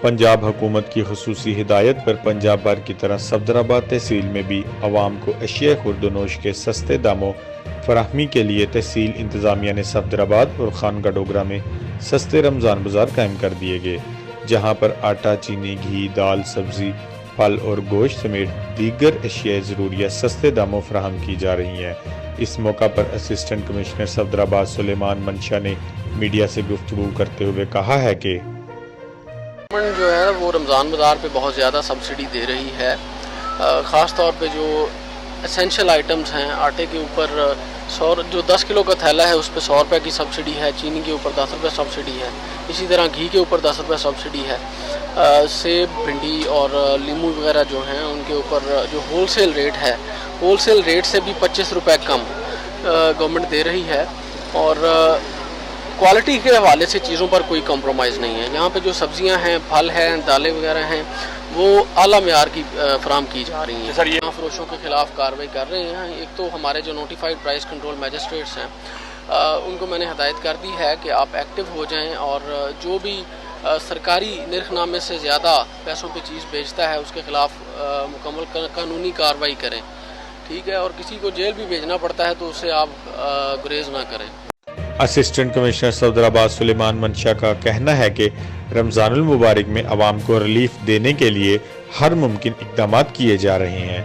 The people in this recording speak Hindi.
पंजाब हुकूमत की खुसूसी हिदायत पर पंजाब भर की तरह सफदराबाद तहसील में भी आवाम को अशिया खुर्दनोश के सस्ते दामों फराहमी के लिए तहसील इंतज़ामिया ने सफदराबाद और खानका डोगरा में सस्ते रमज़ान बाज़ार कायम कर दिए गए, जहाँ पर आटा, चीनी, घी, दाल, सब्ज़ी, फल और गोश्त समेत दीगर अशिया ज़रूरिया सस्ते दामों फराहम की जा रही हैं। इस मौका पर असिस्टेंट कमिश्नर सफदराबाद सुलेमान मंशा ने मीडिया से गुफ्तगू करते हुए कहा है कि गवर्नमेंट जो है वो रमज़ान बाज़ार पे बहुत ज़्यादा सब्सिडी दे रही है। ख़ास तौर पे जो एसेंशियल आइटम्स हैं, आटे के ऊपर 100 जो 10 किलो का थैला है उस पर 100 रुपये की सब्सिडी है, चीनी के ऊपर 10 रुपये सब्सिडी है, इसी तरह घी के ऊपर 10 रुपये सब्सिडी है। सेब, भिंडी और लीमू वगैरह जो हैं उनके ऊपर जो होलसेल रेट है, होलसेल रेट से भी 25 रुपये कम गवर्नमेंट दे रही है। और क्वालिटी के हवाले से चीज़ों पर कोई कम्प्रोमाइज़ नहीं है। यहाँ पे जो सब्जियाँ हैं, फल हैं, दालें वगैरह हैं, वो आला मेयार की फराम की जा रही हैं। सर, ये फरोशों के खिलाफ कार्रवाई कर रहे हैं। एक तो हमारे जो नोटिफाइड प्राइस कंट्रोल मैजिस्ट्रेट्स हैं उनको मैंने हदायत कर दी है कि आप एक्टिव हो जाएं और जो भी सरकारी निर्खनामे से ज़्यादा पैसों पे चीज़ बेचता है उसके खिलाफ मुकम्मल कानूनी कार्रवाई करें, ठीक है। और किसी को जेल भी भेजना पड़ता है तो उससे आप गुरेज ना करें। असिस्टेंट कमिश्नर सफदराबाद सुलेमान मंशा का कहना है कि रमज़ानुल मुबारक में आवाम को रिलीफ देने के लिए हर मुमकिन इक़दामात किए जा रहे हैं।